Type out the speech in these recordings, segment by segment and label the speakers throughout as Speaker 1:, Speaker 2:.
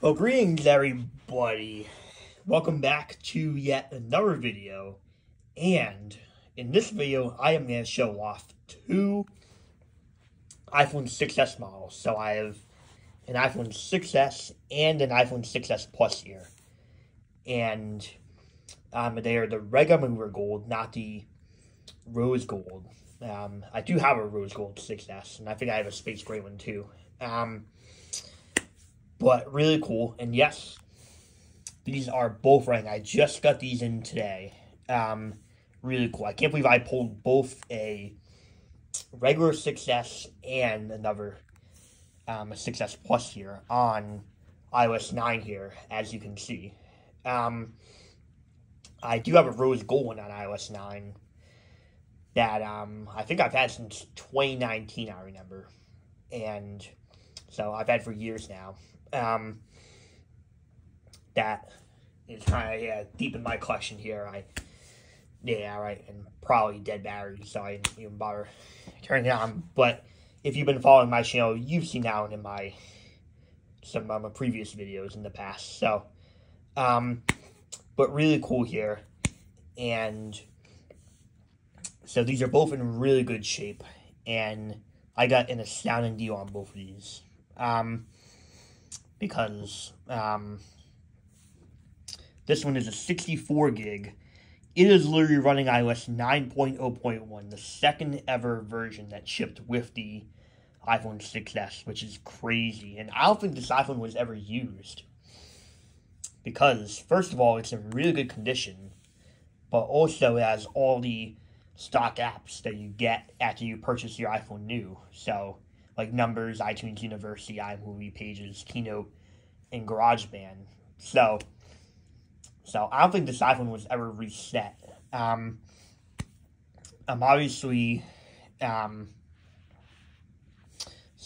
Speaker 1: Well, greetings everybody. Welcome back to yet another video. And in this video, I am going to show off two iPhone 6s models. So I have an iPhone 6s and an iPhone 6s Plus here. And they are the regular gold, not the rose gold. I do have a rose gold 6s, and I think I have a space gray one too. But really cool, and yes, these are both running. I just got these in today. Really cool. I can't believe I pulled both a regular 6S and another a 6S Plus here on iOS 9 here, as you can see. I do have a rose gold one on iOS 9 that I think I've had since 2019, I remember. And so I've had for years now. That is kind of deep in my collection here. And probably dead battery, so I didn't even bother turning it on. But if you've been following my channel, you've seen that one in some of my previous videos in the past. So, but really cool here, and so these are both in really good shape, and I got an astounding deal on both of these. Because this one is a 64 gig. It is literally running iOS 9.0.1, the second ever version that shipped with the iPhone 6s, which is crazy. And I don't think this iPhone was ever used. Because, first of all, it's in really good condition, but also it has all the stock apps that you get after you purchase your iPhone new. So, like Numbers, iTunes University, iMovie, Pages, Keynote, and GarageBand. So I don't think this iPhone was ever reset. I'm obviously, so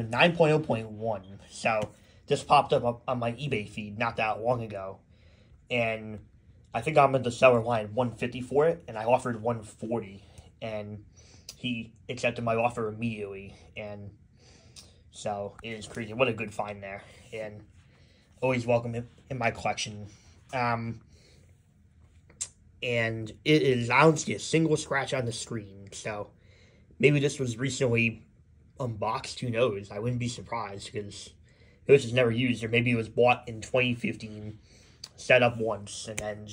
Speaker 1: 9.0.1. So this popped up on my eBay feed not that long ago, and I think I'm at the seller line $150 for it, and I offered $140, and he accepted my offer immediately, and so it is crazy. What a good find there, and always welcome in my collection. And it is, I don't see a single scratch on the screen, so maybe this was recently unboxed, who knows? I wouldn't be surprised, because it was just never used, or maybe it was bought in 2015, set up once, and then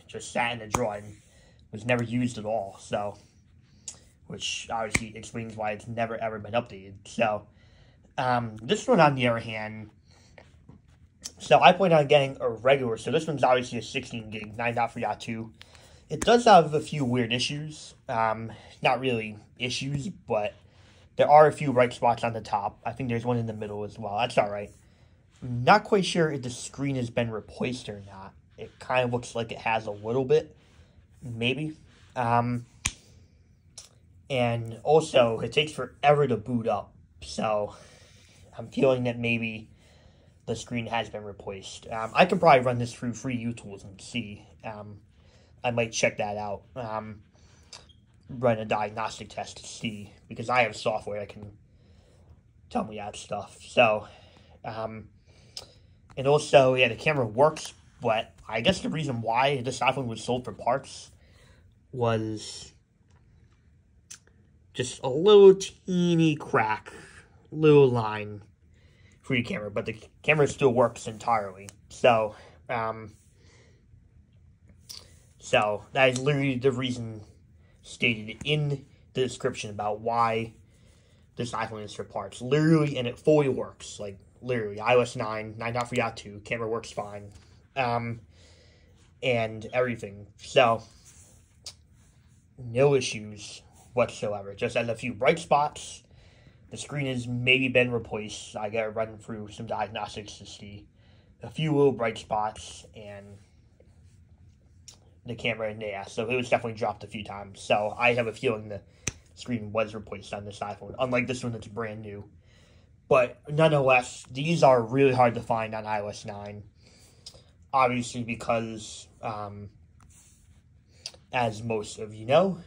Speaker 1: just sat in a drawer and was never used at all, so, which obviously explains why it's never ever been updated. So this one, on the other hand, so I plan on getting a regular, so this one's obviously a 16 gig, 9.3.2. It does have a few weird issues, not really issues, but there are a few bright spots on the top. I think there's one in the middle as well. That's alright. I'm not quite sure if the screen has been replaced or not. It kind of looks like it has a little bit, maybe. And also, it takes forever to boot up, so I'm feeling that maybe the screen has been replaced. I can probably run this through free utools and see. I might check that out. Run a diagnostic test to see, because I have software that can tell me that stuff. So, and also, yeah, the camera works, but I guess the reason why this iPhone was sold for parts was just a little teeny crack, little line through the camera, but the camera still works entirely. So that is literally the reason stated in the description about why this iPhone is for parts. Literally, and it fully works. Like, literally, iOS 9, 9.3.2, camera works fine. And everything. So, no issues whatsoever. Just has a few bright spots. The screen has maybe been replaced. I gotta run through some diagnostics to see a few little bright spots, and the camera, and yeah, so it was definitely dropped a few times. So I have a feeling the screen was replaced on this iPhone, unlike this one that's brand new. But nonetheless, these are really hard to find on iOS 9. Obviously, because as most of you know,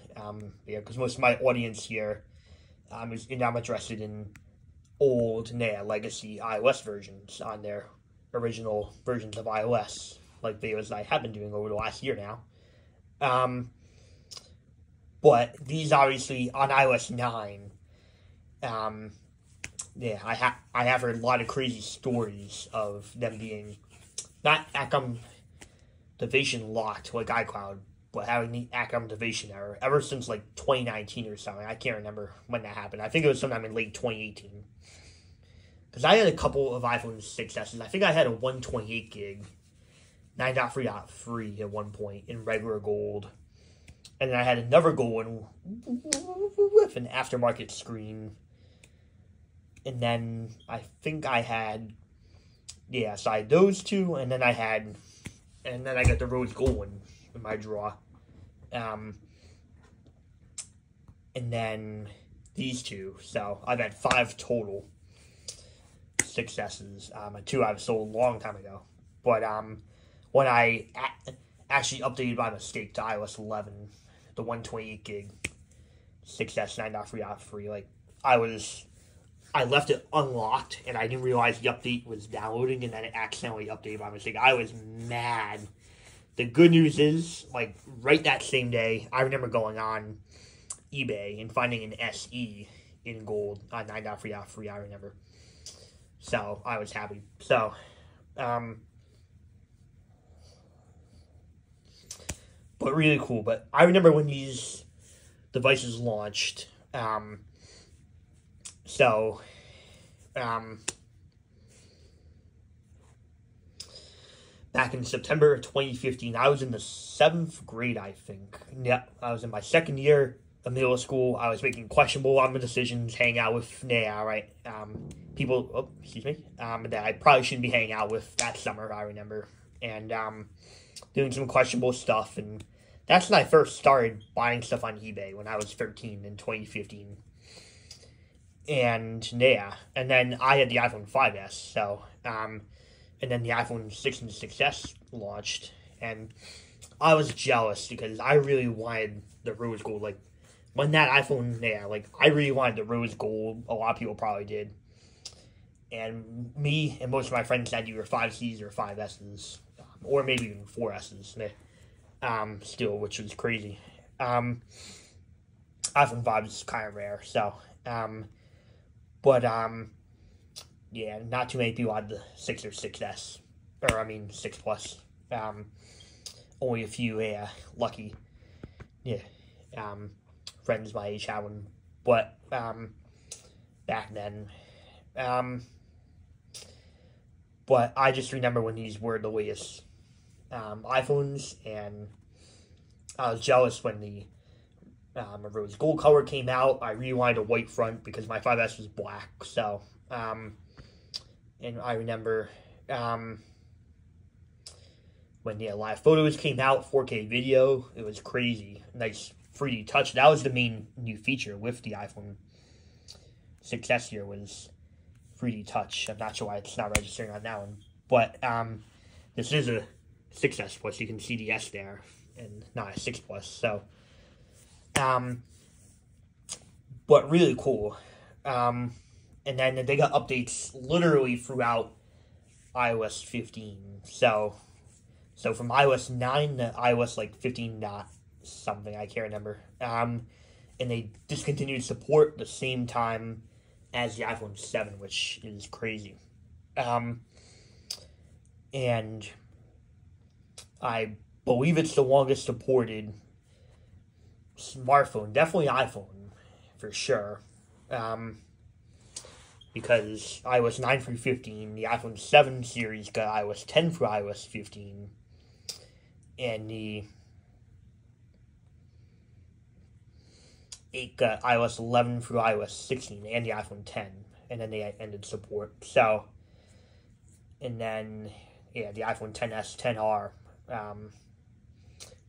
Speaker 1: because most of my audience here is I'm interested in old legacy iOS versions on there, original versions of iOS, like videos I have been doing over the last year now. But these obviously on iOS 9, yeah, I have heard a lot of crazy stories of them being not activation locked like iCloud, but having the activation error ever since like 2019 or something. I can't remember when that happened. I think it was sometime in late 2018. Because I had a couple of iPhone 6s. I think I had a 128 gig 9.3.3 at one point in regular gold. And then I had another gold one with an aftermarket screen. And then I think I had, yeah, so I had those two, and then I got the rose gold one in my drawer. And then these two. So I've had 5 total 6S's. 2 I've sold a long time ago. But when I actually updated by mistake to iOS 11, the 128 gig 6S 9.3.3, like I left it unlocked and I didn't realize the update was downloading, and then it accidentally updated by mistake. I was mad. The good news is, like, right that same day, I remember going on eBay and finding an SE in gold on 9.3.3, I remember. So, I was happy. So, but really cool. But I remember when these devices launched, back in September of 2015, I was in the 7th grade, I think. Yeah, I was in my 2nd year of middle school. I was making questionable decisions, hanging out with, people, that I probably shouldn't be hanging out with that summer, I remember. And, doing some questionable stuff. And that's when I first started buying stuff on eBay when I was 13 in 2015. And, yeah, and then I had the iPhone 5S, so, and then the iPhone 6 and 6S launched, and I was jealous because I really wanted the rose gold. Like, when that iPhone, I really wanted the rose gold. A lot of people probably did. And me and most of my friends had either 5Cs or 5Ss, or maybe even 4Ss, still, which was crazy. iPhone 5 is kind of rare, so, yeah, not too many people had the 6 or 6S, 6 Plus. Only a few, lucky, friends my age had one. But, back then, but I just remember when these were the latest, iPhones, and I was jealous when the rose gold color came out. I really wanted a white front because my 5S was black, so, and I remember, when the live photos came out, 4K video, it was crazy. Nice 3D touch. That was the main new feature with the iPhone 6S here, was 3D touch. I'm not sure why it's not registering on that one. But, this is a 6S Plus. You can see the S there, and not a 6 Plus, so, but really cool. And then they got updates literally throughout iOS 15. So from iOS 9 to iOS 15 dot something, I can't remember. And they discontinued support the same time as the iPhone 7, which is crazy. And I believe it's the longest supported smartphone, definitely iPhone, for sure. Because iOS 9 through 15, the iPhone 7 series got iOS 10 through iOS 15, and the 8 got iOS 11 through iOS 16, and the iPhone 10, and then they ended support. So, and then, yeah, the iPhone 10s, 10R,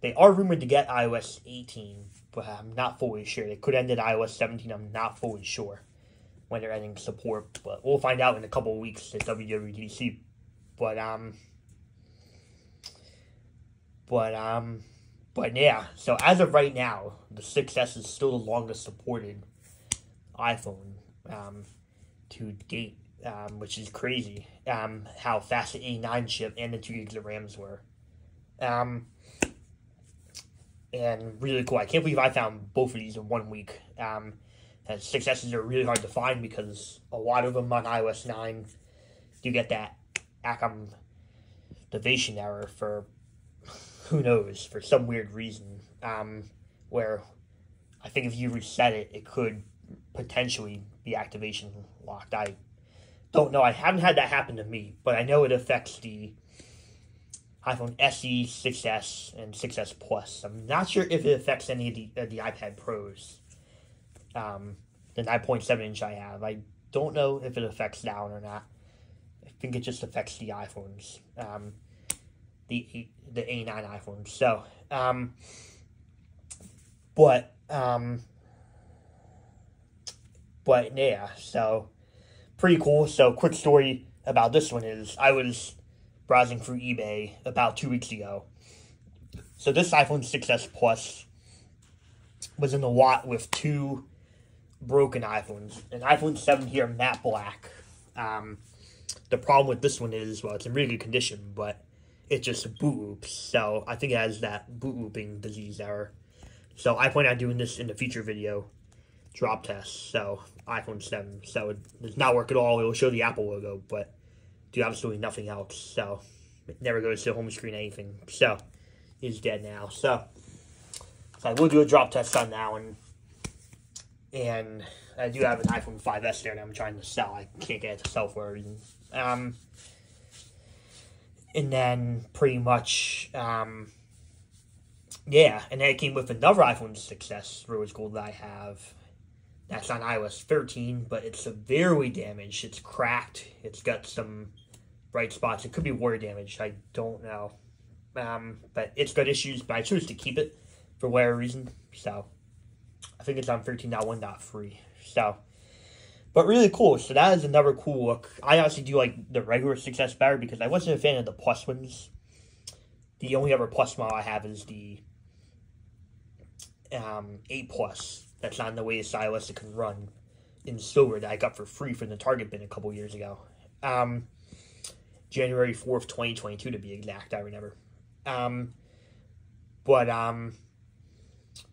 Speaker 1: they are rumored to get iOS 18, but I'm not fully sure. They could end at iOS 17, I'm not fully sure when they're ending support, but we'll find out in a couple of weeks at WWDC. But yeah, so as of right now, the 6S is still the longest supported iPhone to date. which is crazy. How fast the A9 chip and the 2 gigs of RAMs were. And really cool. I can't believe I found both of these in 1 week. And 6S's are really hard to find because a lot of them on iOS 9 do get that activation error for who knows, for some weird reason. Where I think if you reset it, it could potentially be activation locked. I don't know. I haven't had that happen to me, but I know it affects the iPhone SE, 6S, and 6S Plus. I'm not sure if it affects any of the iPad Pros. The 9.7-inch I have. I don't know if it affects that one or not. I think it just affects the iPhones. The A9 iPhones. So, but yeah, so pretty cool. So quick story about this one is I was browsing through eBay about 2 weeks ago. So this iPhone 6S Plus was in the lot with 2 broken iPhones. An iPhone 7 here, matte black. The problem with this one is, well, it's in really good condition, but it just boot loops. So I think it has that boot looping disease error. So I plan on doing this in the future video drop test. So iPhone 7. So it does not work at all. It will show the Apple logo, but do absolutely nothing else. So it never goes to home screen, anything. So it's dead now. So I will do a drop test on that one. And I do have an iPhone 5S there that I'm trying to sell. I can't get it to sell for a reason. And then pretty much, yeah. And then it came with another iPhone 6S Rose Gold that I have. That's on iOS 13, but it's severely damaged. It's cracked. It's got some bright spots. It could be water damage. I don't know. But it's got issues, but I chose to keep it for whatever reason. So I think it's on 13.1.3. So, but really cool. So that is another cool look. I honestly do like the regular 6S better because I wasn't a fan of the Plus ones. The only other Plus model I have is the 8 Plus. That's not the latest iOS it can run in silver that I got for free from the Target bin a couple years ago. January 4th, 2022 to be exact, I remember. But that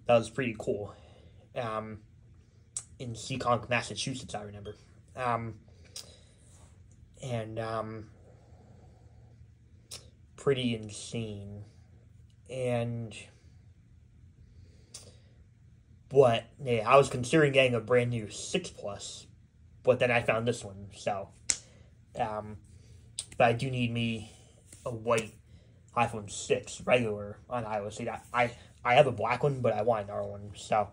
Speaker 1: was pretty cool. In Seekonk, Massachusetts, I remember. Pretty insane. But yeah, I was considering getting a brand new 6 Plus, but then I found this one. So, but I do need me a white iPhone 6 regular on iOS 8. I have a black one, but I want another one. So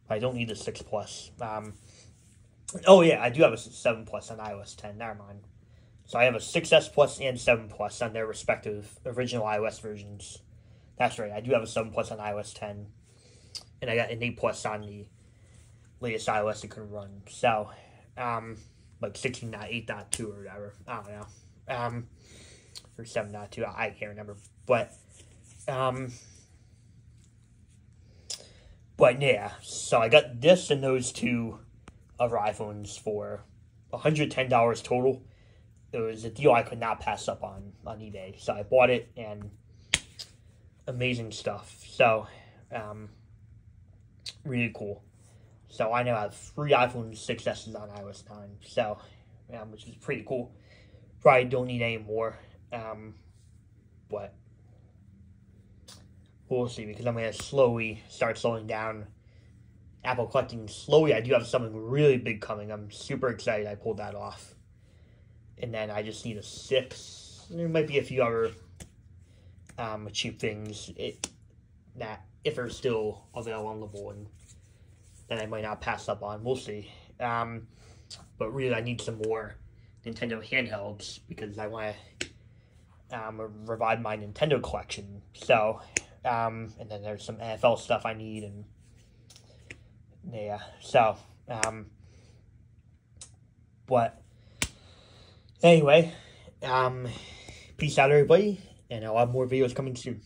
Speaker 1: I don't need the 6 Plus. Oh yeah, I do have a 7 Plus on iOS 10. Never mind. So I have a 6S Plus and 7 Plus on their respective original iOS versions. That's right. I do have a 7 Plus on iOS 10. And I got an 8 Plus on the latest iOS it can run. So, like 16.8.2 or whatever. I don't know. Or 7.2. I can't remember. But yeah. So I got this and those 2 other iPhones for $110 total. It was a deal I could not pass up on eBay. So I bought it and amazing stuff. So, really cool. So I now have 3 iPhone 6S's on iOS 9. So, which is pretty cool. Probably don't need any more. But we'll see because I'm going to slowly start slowing down Apple collecting slowly. I do have something really big coming. I'm super excited I pulled that off. And then I just need a 6. There might be a few other cheap things that if they're still available and that I might not pass up on. We'll see. But really I need some more Nintendo handhelds because I want to revive my Nintendo collection. So, and then there's some NFL stuff I need and yeah. So, but anyway, peace out everybody, and I'll have more videos coming soon.